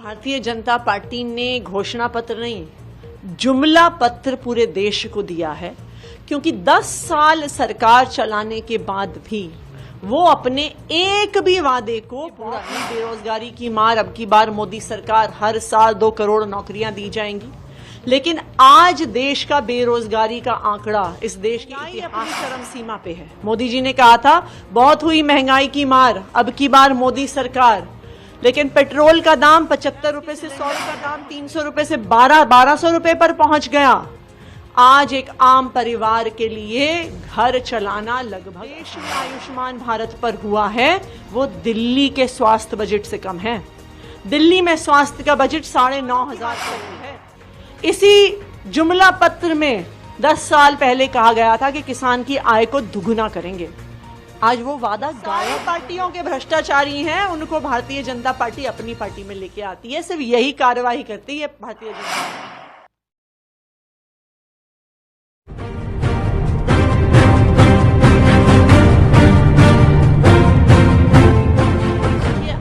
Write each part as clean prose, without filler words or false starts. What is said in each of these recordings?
Bharatiya Janata party ने घोषणा पत्र नहीं, जुमला पत्र पूरे देश को दिया है, क्योंकि 10 साल सरकार चलाने के बाद भी वो अपने एक भी वादे को पूरा नहीं। बेरोजगारी की मार, अब की बार मोदी सरकार हर साल 2 करोड़ नौकरियां दी जाएंगी, लेकिन आज देश का बेरोजगारी का आंकड़ा इस देश की अपनी चरम सीमा पे है। मोदी जी ने कहा था बहुत हुई महंगाई की मार, अब की बार मोदी सरकार, लेकिन पेट्रोल का दाम 75 रुपए से 100 का दाम 300 रुपए से 1200 रुपए पर पहुंच गया। आज एक आम परिवार के लिए घर चलाना लगभग देश में आयुष्मान भारत पर हुआ है वो दिल्ली के स्वास्थ्य बजट से कम है। दिल्ली में स्वास्थ्य का बजट 9,500 करोड़ है। इसी जुमला पत्र में 10 साल पहले कहा गया था कि किसान की आय को दुगुना करेंगे। आज वो वादा गायब। पार्टियों के भ्रष्टाचारी हैं, उनको भारतीय जनता पार्टी अपनी पार्टी में लेके आती है, सिर्फ यही कार्रवाई करती है भारतीय जनता पार्टी।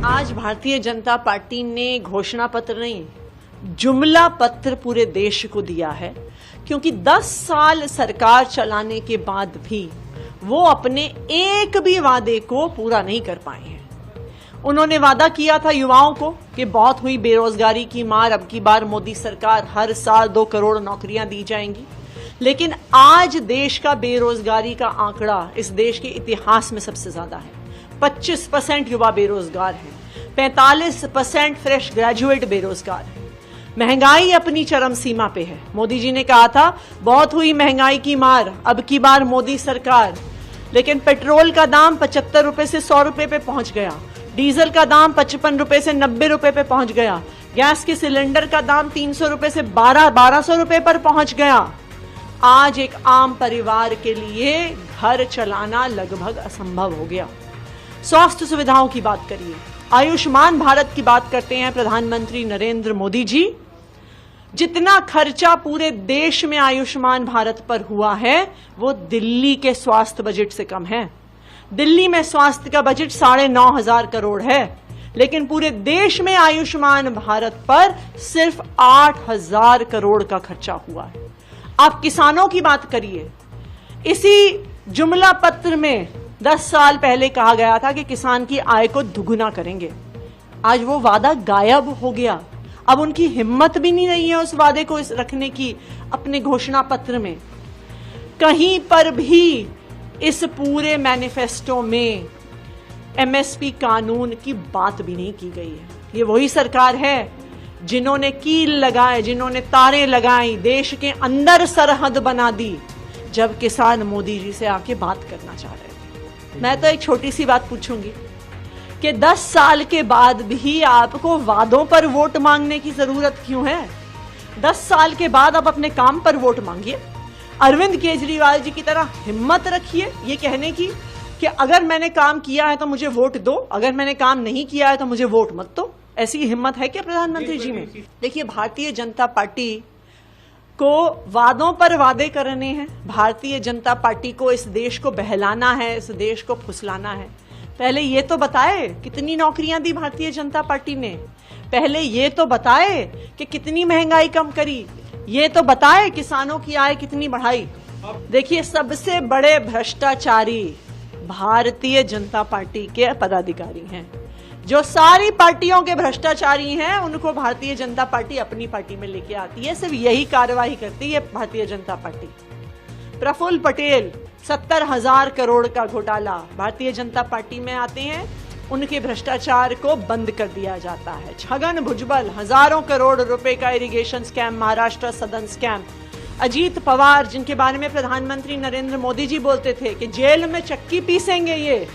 आज भारतीय जनता पार्टी ने घोषणा पत्र नहीं, जुमला पत्र पूरे देश को दिया है, क्योंकि 10 साल सरकार चलाने के बाद भी वो अपने एक भी वादे को पूरा नहीं कर पाए हैं। उन्होंने वादा किया था युवाओं को कि बहुत हुई बेरोजगारी की मार, अब की बार मोदी सरकार हर साल 2 करोड़ नौकरियां दी जाएंगी, लेकिन आज देश का बेरोजगारी का आंकड़ा इस देश के इतिहास में सबसे ज्यादा है। 25% युवा बेरोजगार हैं, 45% फ्रेश ग्रेजुएट बेरोजगार हैं। महंगाई अपनी चरम सीमा पे है। मोदी जी ने कहा था बहुत हुई महंगाई की मार, अब की बार मोदी सरकार, लेकिन पेट्रोल का दाम 75 रुपए से 100 रुपए पे पहुंच गया, डीजल का दाम 55 रुपए से 90 रुपए पे पहुंच गया, गैस के सिलेंडर का दाम 300 रुपए से 1200 रुपए पर पहुंच गया। आज एक आम परिवार के लिए घर चलाना लगभग असंभव हो गया। स्वास्थ्य सुविधाओं की बात करिए, आयुष्मान भारत की बात करते हैं प्रधानमंत्री नरेंद्र मोदी जी। जितना खर्चा पूरे देश में आयुष्मान भारत पर हुआ है वो दिल्ली के स्वास्थ्य बजट से कम है। दिल्ली में स्वास्थ्य का बजट 9,500 करोड़ है, लेकिन पूरे देश में आयुष्मान भारत पर सिर्फ 8,000 करोड़ का खर्चा हुआ है। आप किसानों की बात करिए, इसी जुमला पत्र में 10 साल पहले कहा गया था कि किसान की आय को दुगुना करेंगे। आज वो वादा गायब हो गया। अब उनकी हिम्मत भी नहीं रही है उस वादे को रखने की अपने घोषणा पत्र में। कहीं पर भी इस पूरे मैनिफेस्टो में एमएसपी कानून की बात भी नहीं की गई है। ये वही सरकार है जिन्होंने कील लगाए, जिन्होंने तारें लगाई, देश के अंदर सरहद बना दी, जब किसान मोदी जी से आके बात करना चाह रहे थे। मैं तो एक छोटी सी बात पूछूंगी कि 10 साल के बाद भी आपको वादों पर वोट मांगने की जरूरत क्यों है? 10 साल के बाद आप अपने काम पर वोट मांगिए। अरविंद केजरीवाल जी की तरह हिम्मत रखिए ये कहने की कि अगर मैंने काम किया है तो मुझे वोट दो, अगर मैंने काम नहीं किया है तो मुझे वोट मत दो। ऐसी हिम्मत है क्या प्रधानमंत्री जी में? देखिए, भारतीय जनता पार्टी को वादों पर वादे करने हैं। भारतीय जनता पार्टी को इस देश को बहलाना है, इस देश को फुसलाना है। पहले ये तो बताए कितनी नौकरियां दी भारतीय जनता पार्टी ने, पहले ये तो बताए कि कितनी महंगाई कम करी, ये तो बताए किसानों की आय कितनी बढ़ाई। देखिए, सबसे बड़े भ्रष्टाचारी भारतीय जनता पार्टी के पदाधिकारी हैं। जो सारी पार्टियों के भ्रष्टाचारी हैं उनको भारतीय जनता पार्टी अपनी पार्टी में लेके आती है, सिर्फ यही कार्रवाई करती है भारतीय जनता पार्टी। प्रफुल्ल पटेल 70,000 करोड़ का घोटाला, भारतीय जनता पार्टी में आते हैं उनके भ्रष्टाचार को बंद कर दिया जाता है। छगन भुजबल हजारों करोड़ रुपए का इरिगेशन स्कैम, महाराष्ट्र सदन स्कैम। अजीत पवार, जिनके बारे में प्रधानमंत्री नरेंद्र मोदी जी बोलते थे कि जेल में चक्की पीसेंगे ये,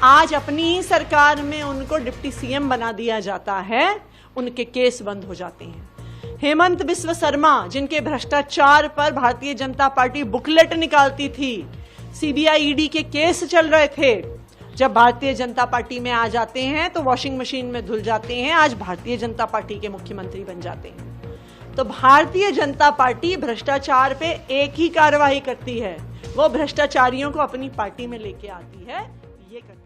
आज अपनी ही सरकार में उनको डिप्टी सीएम बना दिया जाता है, उनके केस बंद हो जाते हैं। हेमंत बिस्व शर्मा, जिनके भ्रष्टाचार पर भारतीय जनता पार्टी बुकलेट निकालती थी, सीबीआई ईडी के केस चल रहे थे, जब भारतीय जनता पार्टी में आ जाते हैं तो वॉशिंग मशीन में धुल जाते हैं, आज भारतीय जनता पार्टी के मुख्यमंत्री बन जाते हैं। तो भारतीय जनता पार्टी भ्रष्टाचार पे एक ही कार्रवाई करती है, वो भ्रष्टाचारियों को अपनी पार्टी में लेके आती है। ये करती है।